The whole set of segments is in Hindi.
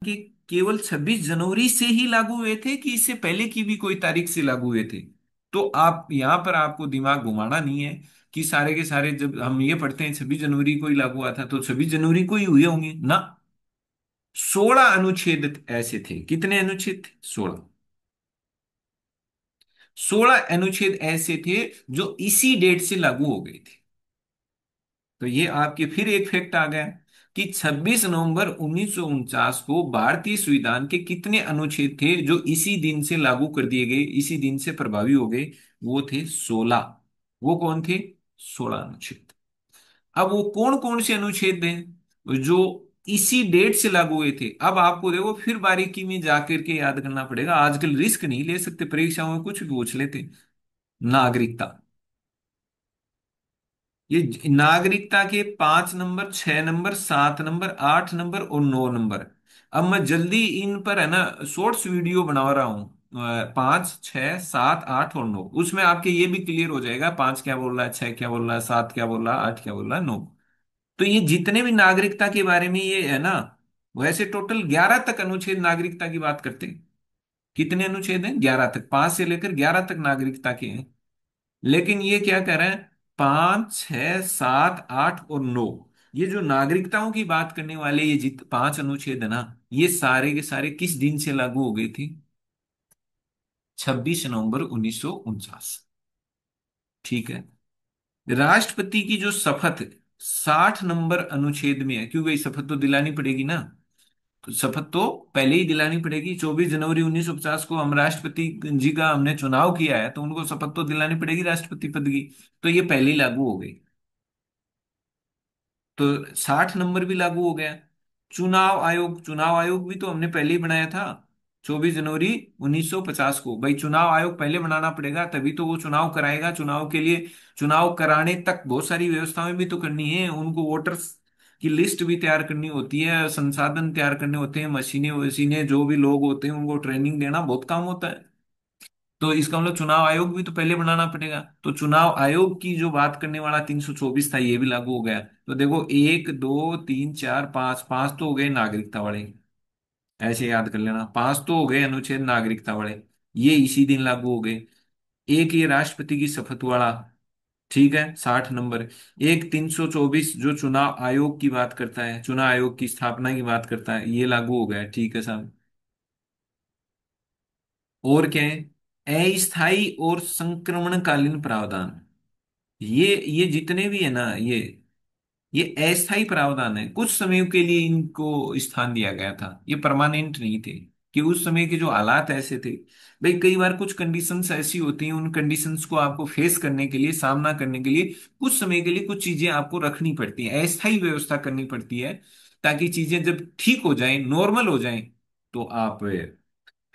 के केवल 26 जनवरी से ही लागू हुए थे कि इससे पहले की भी कोई तारीख से लागू हुए थे? तो आप यहां पर आपको दिमाग घुमाना नहीं है कि सारे के सारे, जब हम ये पढ़ते हैं 26 जनवरी को ही लागू हुआ था, तो 26 जनवरी को ही हुए होंगे ना। 16 अनुच्छेद ऐसे थे। कितने अनुच्छेद थे? 16। 16 अनुच्छेद ऐसे थे जो इसी डेट से लागू हो गए थे। तो ये आपके फिर एक फैक्ट आ गया कि 26 नवंबर 1949 को भारतीय संविधान के कितने अनुच्छेद थे जो इसी दिन से लागू कर दिए गए, इसी दिन से प्रभावी हो गए? वो थे 16। वो कौन थे? 16 अनुच्छेद। अब वो कौन कौन से अनुच्छेद हैं जो इसी डेट से लागू हुए थे? अब आपको देखो फिर बारीकी में जाकर के याद करना पड़ेगा। आजकल रिस्क नहीं ले सकते, परीक्षाओं में कुछ भी पूछ लेते। नागरिकता। ये नागरिकता के 5 नंबर, 6 नंबर, 7 नंबर, 8 नंबर और 9 नंबर। अब मैं जल्दी इन पर है ना शॉर्ट्स वीडियो बना रहा हूँ। 5, 6, 7, 8 और 9, उसमें आपके ये भी क्लियर हो जाएगा, 5 क्या बोल रहा है, 6 क्या बोल रहा है, 7 क्या बोल रहा है, 8 क्या बोल रहा है, 9। तो ये जितने भी नागरिकता के बारे में ये है ना, वैसे टोटल 11 तक अनुच्छेद नागरिकता की बात करते हैं। कितने अनुच्छेद हैं? 11 तक, 5 से लेकर 11 तक नागरिकता के हैं। लेकिन ये क्या कह रहे हैं? 5, 6, 7, 8 और 9, ये जो नागरिकताओं की बात करने वाले ये जित 5 अनुच्छेद है ना, ये सारे के सारे किस दिन से लागू हो गए थे? 26 नवंबर 1949। ठीक है। राष्ट्रपति की जो शपथ 60 नंबर अनुच्छेद में है, क्यों भाई? शपथ तो दिलानी पड़ेगी ना। तो शपथ तो पहले ही दिलानी पड़ेगी। 24 जनवरी 1950 को हम राष्ट्रपति जी का हमने चुनाव किया है, तो उनको शपथ तो दिलानी पड़ेगी राष्ट्रपति पद की। तो ये पहले ही लागू हो गई। तो 60 नंबर भी लागू हो गया। चुनाव आयोग, चुनाव आयोग भी तो हमने पहले ही बनाया था 24 जनवरी 1950 को। भाई चुनाव आयोग पहले बनाना पड़ेगा, तभी तो वो चुनाव कराएगा। चुनाव के लिए, चुनाव कराने तक बहुत सारी व्यवस्थाएं भी तो करनी है उनको। वोटर्स की लिस्ट भी तैयार करनी होती है, संसाधन तैयार करने होते हैं, मशीनें वशीनें, जो भी लोग होते हैं उनको ट्रेनिंग देना बहुत काम होता है। तो इसका मतलब चुनाव आयोग भी तो पहले बनाना पड़ेगा। तो चुनाव आयोग की जो बात करने वाला 324 था, ये भी लागू हो गया। तो देखो, 1, 2, 3, 4, 5, 5 तो हो गए नागरिकता वाले। ऐसे याद कर लेना, 5 तो हो गए अनुच्छेद नागरिकता वाले, ये इसी दिन लागू हो गए। एक ये राष्ट्रपति की शपथ वाला, ठीक है, 60 नंबर। एक 324 जो चुनाव आयोग की बात करता है, चुनाव आयोग की स्थापना की बात करता है, ये लागू हो गया। ठीक है साहब। और क्या है? अस्थायी और संक्रमणकालीन प्रावधान। ये जितने भी है ना, ये अस्थायी प्रावधान है। कुछ समय के लिए इनको स्थान दिया गया था, ये परमानेंट नहीं थे। कि उस समय के जो हालात ऐसे थे, भाई कई बार कुछ कंडीशंस ऐसी होती हैं, उन कंडीशंस को आपको फेस करने के लिए, सामना करने के लिए कुछ समय के लिए कुछ चीजें आपको रखनी पड़ती हैं, अस्थायी व्यवस्था करनी पड़ती है, ताकि चीजें जब ठीक हो जाएं, नॉर्मल हो जाएं, तो आप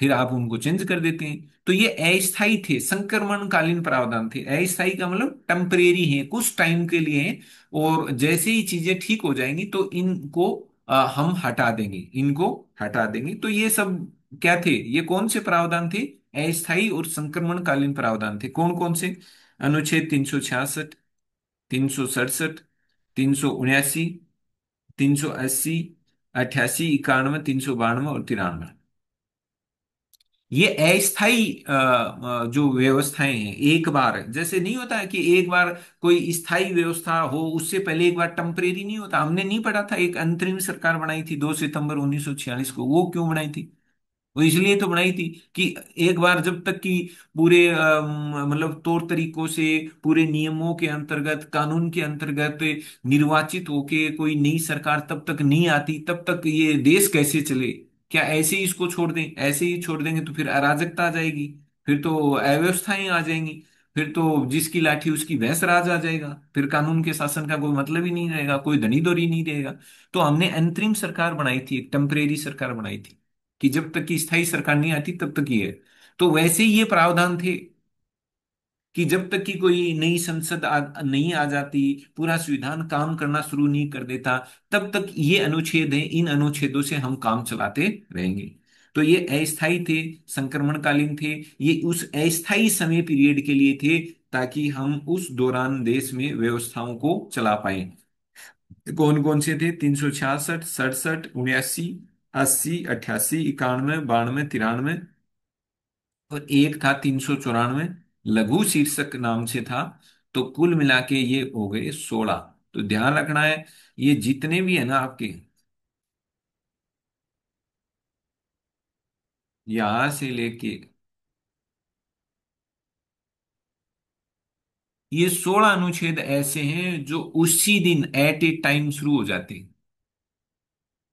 फिर आप उनको चेंज कर देते हैं। तो ये अस्थायी थे, संक्रमणकालीन प्रावधान थे। अस्थायी का मतलब टेम्परेरी है, कुछ टाइम के लिए है। और जैसे ही चीजें ठीक हो जाएंगी तो इनको हम हटा देंगे, इनको हटा देंगे। तो ये सब क्या थे? ये कौन से प्रावधान थे? अस्थायी और संक्रमणकालीन प्रावधान थे। कौन कौन से? अनुच्छेद 366, 367, 379, 380, 88, 91, 392 और 93। ये अस्थाई जो व्यवस्थाएं हैं, एक बार जैसे नहीं होता है कि एक बार कोई स्थायी व्यवस्था हो, उससे पहले एक बार टेम्परेरी नहीं होता। हमने नहीं पढ़ा था, एक अंतरिम सरकार बनाई थी 2 सितंबर 1946 को। वो क्यों बनाई थी? वो इसलिए तो बनाई थी कि एक बार जब तक कि पूरे मतलब तौर तरीकों से, पूरे नियमों के अंतर्गत, कानून के अंतर्गत निर्वाचित होके कोई नई सरकार तब तक नहीं आती, तब तक ये देश कैसे चले? क्या ऐसे ही इसको छोड़ दें? ऐसे ही छोड़ देंगे तो फिर अराजकता आ जाएगी, फिर तो अव्यवस्थाएं आ जाएंगी, फिर तो जिसकी लाठी उसकी भैंस राज आ जाएगा, फिर कानून के शासन का कोई मतलब ही नहीं रहेगा, कोई धनी दौरी नहीं रहेगा। तो हमने अंतरिम सरकार बनाई थी, एक टेम्परेरी सरकार बनाई थी कि जब तक कि स्थायी सरकार नहीं आती तब तक ये है। तो वैसे ही ये प्रावधान थे कि जब तक कि कोई नई संसद नहीं आ जाती, पूरा संविधान काम करना शुरू नहीं कर देता, तब तक ये अनुच्छेद है, इन अनुच्छेदों से हम काम चलाते रहेंगे। तो ये अस्थायी थे, संक्रमणकालीन थे। ये उस अस्थायी समय पीरियड के लिए थे, ताकि हम उस दौरान देश में व्यवस्थाओं को चला पाए। कौन कौन से थे? 366, 67, 79, 80, 88, 91, 92, 93, और एक था 394, लघु शीर्षक नाम से था। तो कुल मिला के ये हो गए 16। तो ध्यान रखना है, ये जितने भी है ना आपके, यहां से लेके, ये 16 अनुच्छेद ऐसे हैं जो उसी दिन एट ए टाइम शुरू हो जाते हैं,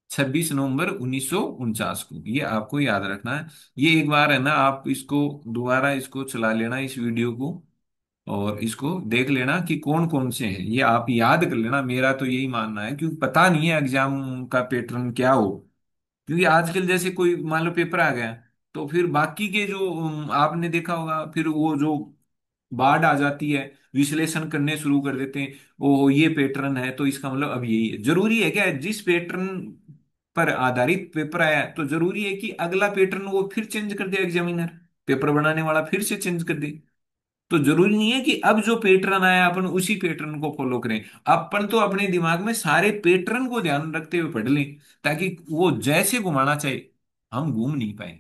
26 नवंबर 1949 को। ये आपको याद रखना है। ये एक बार है ना, आप इसको दोबारा इसको चला लेना इस वीडियो को, और इसको देख लेना कि कौन कौन से हैं, ये आप याद कर लेना। मेरा तो यही मानना है, क्योंकि पता नहीं है एग्जाम का पैटर्न क्या हो। क्योंकि आजकल जैसे कोई मान लो पेपर आ गया, तो फिर बाकी के जो आपने देखा होगा, फिर वो जो बाढ़ आ जाती है, विश्लेषण करने शुरू कर देते हैं। ओ ये पैटर्न है तो इसका मतलब अब यही है। जरूरी है क्या, जिस पैटर्न पर आधारित पेपर आया है, तो जरूरी है कि अगला पैटर्न वो फिर चेंज कर दे एग्जामिनर, पेपर बनाने वाला फिर से चेंज कर दे। तो जरूरी नहीं है कि अब जो पैटर्न आया अपन उसी पैटर्न को फॉलो करें। अपन तो अपने दिमाग में सारे पैटर्न को ध्यान रखते हुए पढ़ लें, ताकि वो जैसे घुमाना चाहे हम घूम नहीं पाए।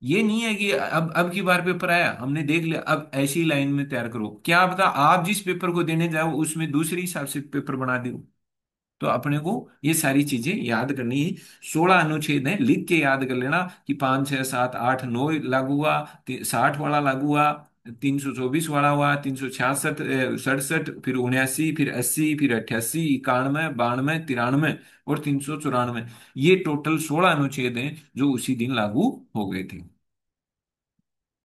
ये नहीं है कि अब की बार पेपर आया हमने देख लिया, अब ऐसी लाइन में तैयार करो, क्या पता आप जिस पेपर को देने जाओ उसमें दूसरी हिसाब से पेपर बना दो। तो अपने को ये सारी चीजें याद करनी है। 16 अनुच्छेद है, लिख के याद कर लेना कि 5, 6, 7, 8, 9 लागू हुआ, 60 वाला लागू हुआ, 324 वाला हुआ, 366, 67, फिर 79, फिर 80, फिर 88, 91, 92, 93 और 394। ये टोटल 16 अनुच्छेद हैं जो उसी दिन लागू हो गए थे।